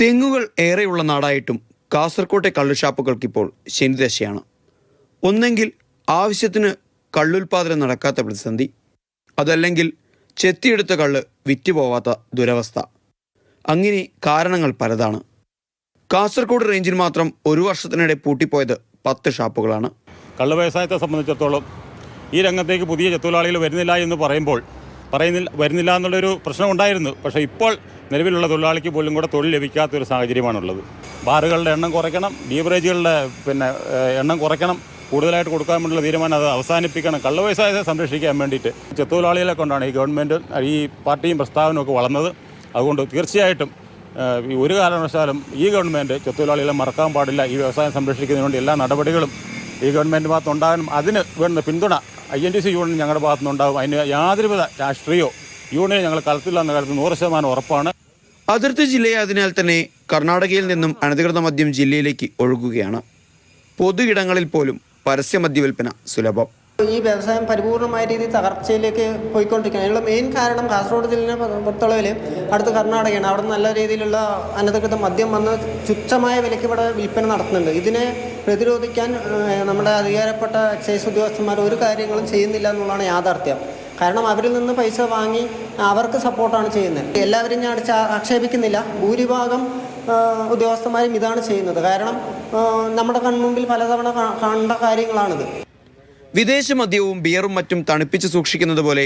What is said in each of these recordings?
തെങ്ങുകൾ ഏറെയുള്ള നാടായിട്ടും കാസർകോട്ടെ കള്ളുഷാപ്പുകൾക്കിപ്പോൾ ശനിദശയാണ്. ഒന്നെങ്കിൽ ആവശ്യത്തിന് കള്ളുൽപാദനം നടക്കാത്ത പ്രതിസന്ധി, അതല്ലെങ്കിൽ ചെത്തിയെടുത്ത കള്ള് വിറ്റുപോവാത്ത ദുരവസ്ഥ. അങ്ങനെ കാരണങ്ങൾ പലതാണ്. കാസർഗോഡ് റേഞ്ചിൽ മാത്രം ഒരു വർഷത്തിനിടെ പൂട്ടിപ്പോയത് 10 ഷാപ്പുകളാണ്. കള്ള് വ്യവസായത്തെ സംബന്ധിച്ചിടത്തോളം ഈ രംഗത്തേക്ക് പുതിയ ചെത്തൊഴിലാളികൾ വരുന്നില്ല എന്ന് വരുന്നില്ല എന്നുള്ളൊരു പ്രശ്നം ഉണ്ടായിരുന്നു. പക്ഷേ ഇപ്പോൾ നിലവിലുള്ള തൊഴിലാളിക്ക് പോലും കൂടെ തൊഴിൽ ലഭിക്കാത്തൊരു സാഹചര്യമാണുള്ളത്. ബാറുകളുടെ എണ്ണം കുറയ്ക്കണം, ബീവറേജുകളുടെ എണ്ണം കുറയ്ക്കണം, കൂടുതലായിട്ട് കൊടുക്കാൻ വേണ്ടിയുള്ള തീരുമാനം അത് അവസാനിപ്പിക്കണം. കള്ള് വ്യവസായത്തെ സംരക്ഷിക്കാൻ വേണ്ടിയിട്ട് ചെത്തൊഴിലാളികളെ കൊണ്ടാണ് ഈ ഗവൺമെൻറ് ഈ പാർട്ടിയും പ്രസ്താവനയും ഒക്കെ വളർന്നത്. അതുകൊണ്ട് തീർച്ചയായിട്ടും ഒരു കാരണവശാലും ഈ ഗവൺമെൻറ് ചെത്തൊഴിലാളികളെ മറക്കാൻ പാടില്ല. ഈ വ്യവസായം സംരക്ഷിക്കുന്നതിന് വേണ്ടി എല്ലാ നടപടികളും ഈ ഗവൺമെൻറ് ഭാഗത്തുണ്ടാകാനും അതിന് വേണ്ട പിന്തുണ INTC യൂണിയൻ ഞങ്ങളുടെ ഭാഗത്തുനിന്നുണ്ടാകും. അതിന് യാതൊരുവിധ രാഷ്ട്രീയമോ യൂണിയൻ ഞങ്ങൾ കളത്തില്ല എന്ന കാര്യത്തിൽ 100% ഉറപ്പാണ്. അതിർത്തി ജില്ലയായതിനാൽ തന്നെ കർണാടകയിൽ നിന്നും അനധികൃത മദ്യം ജില്ലയിലേക്ക് ഒഴുകുകയാണ്. പൊതു ഇടങ്ങളിൽ പോലും പരസ്യ മദ്യവിൽപ്പന സുലഭം. ഈ വ്യവസായം പരിപൂർണമായ രീതിയിൽ തകർച്ചയിലേക്ക് പോയിക്കൊണ്ടിരിക്കുകയാണ്. അതിനുള്ള മെയിൻ കാരണം കാസർഗോഡ് ജില്ലയെ പുറത്തുള്ളവർ അടുത്ത് കർണാടകയാണ്. അവിടെ നല്ല രീതിയിലുള്ള അനധികൃത മദ്യം വന്ന് തുച്ഛമായ വിലയ്ക്ക് ഇവിടെ വിൽപ്പന നടത്തുന്നുണ്ട്. ഇതിനെ പ്രതിരോധിക്കാൻ നമ്മുടെ അധികാരപ്പെട്ട എക്സൈസ് ഉദ്യോഗസ്ഥന്മാർ ഒരു കാര്യങ്ങളും ചെയ്യുന്നില്ല എന്നുള്ളതാണ് യാഥാർത്ഥ്യം. കാരണം അവരിൽ നിന്ന് പൈസ വാങ്ങി അവർക്ക് സപ്പോർട്ടാണ് ചെയ്യുന്നത്. എല്ലാവരും ഞാൻ ആക്ഷേപിക്കുന്നില്ല, ഭൂരിഭാഗം ഉദ്യോഗസ്ഥന്മാരും ഇതാണ് ചെയ്യുന്നത്. കാരണം നമ്മുടെ കൺമുമ്പിൽ പലതവണ കണ്ട കാര്യങ്ങളാണിത്. വിദേശ മദ്യവും ബിയറും മറ്റും തണുപ്പിച്ച് സൂക്ഷിക്കുന്നത് പോലെ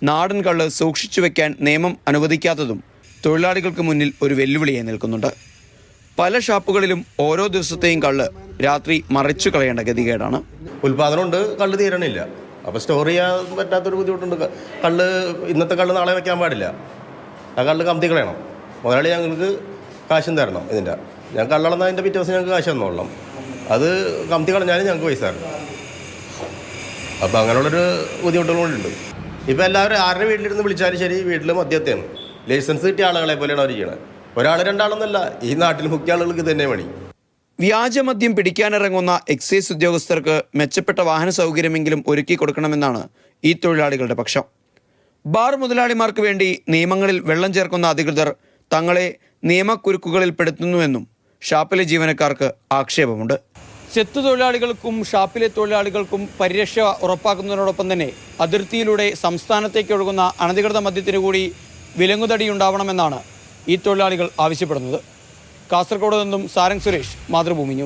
നാടൻ കള്ള് സൂക്ഷിച്ചു വെക്കാൻ നിയമം അനുവദിക്കാത്തതും തൊഴിലാളികൾക്ക് മുന്നിൽ ഒരു വെല്ലുവിളിയായി നിൽക്കുന്നുണ്ട്. പല ഷാപ്പുകളിലും ഓരോ ദിവസത്തെയും കള്ള് രാത്രി മറിച്ചു കളയേണ്ട ഗതികേടാണ്. ഉൽപാദനമുണ്ട്, കള്ള് തീരണില്ല. അപ്പോൾ സ്റ്റോർ ചെയ്യാൻ പറ്റാത്തൊരു ബുദ്ധിമുട്ടുണ്ട്. കള്ള് ഇന്നത്തെ കള്ള് നാളെ വെക്കാൻ പാടില്ല. ആ കള്ള് കമത്തി കളയണം. മുതലാളി ഞങ്ങൾക്ക് കാശും തരണം. ഞാൻ കള്ളളന്നതിൻ്റെ പിറ്റേ ദിവസം ഞങ്ങൾക്ക് കാശ് തന്നോളണം. അത് കമത്തി കളഞ്ഞാലും ഞങ്ങൾക്ക് പൈസ തരണം. അപ്പോൾ അങ്ങനെയുള്ളൊരു ബുദ്ധിമുട്ടുകളുണ്ട്. ഇപ്പോൾ എല്ലാവരും ആരുടെ വീട്ടിലിരുന്ന് വിളിച്ചാലും ശരി, വീട്ടിൽ മദ്യത്തെയാണ്. ലൈസൻസ് കിട്ടിയ ആളുകളെ പോലെയാണ് അവർ ചെയ്യണത്. ഒരാൾ രണ്ടാളൊന്നല്ല, ഈ നാട്ടിൽ മുഖ്യ ആളുകൾക്ക് തന്നെ പണി. വ്യാജമദ്യം പിടിക്കാനിറങ്ങുന്ന എക്സൈസ് ഉദ്യോഗസ്ഥർക്ക് മെച്ചപ്പെട്ട വാഹന സൗകര്യമെങ്കിലും ഒരുക്കി കൊടുക്കണമെന്നാണ് ഈ തൊഴിലാളികളുടെ പക്ഷം. ബാർ മുതലാളിമാർക്ക് വേണ്ടി നിയമങ്ങളിൽ വെള്ളം ചേർക്കുന്ന അധികൃതർ തങ്ങളെ നിയമക്കുരുക്കുകളിൽ പെടുത്തുന്നുവെന്നും ഷാപ്പിലെ ജീവനക്കാർക്ക് ആക്ഷേപമുണ്ട്. ചെത്തുതൊഴിലാളികൾക്കും ഷാപ്പിലെ തൊഴിലാളികൾക്കും പരിരക്ഷ ഉറപ്പാക്കുന്നതിനോടൊപ്പം തന്നെ അതിർത്തിയിലൂടെ സംസ്ഥാനത്തേക്ക് ഒഴുകുന്ന അനധികൃത മദ്യത്തിന് കൂടി വിലങ്ങുതടിയുണ്ടാവണമെന്നാണ് ഈ തൊഴിലാളികൾ ആവശ്യപ്പെടുന്നത്. കാസർഗോഡ് നിന്നും സാരംഗ് സുരേഷ്, മാതൃഭൂമി ന്യൂസ്.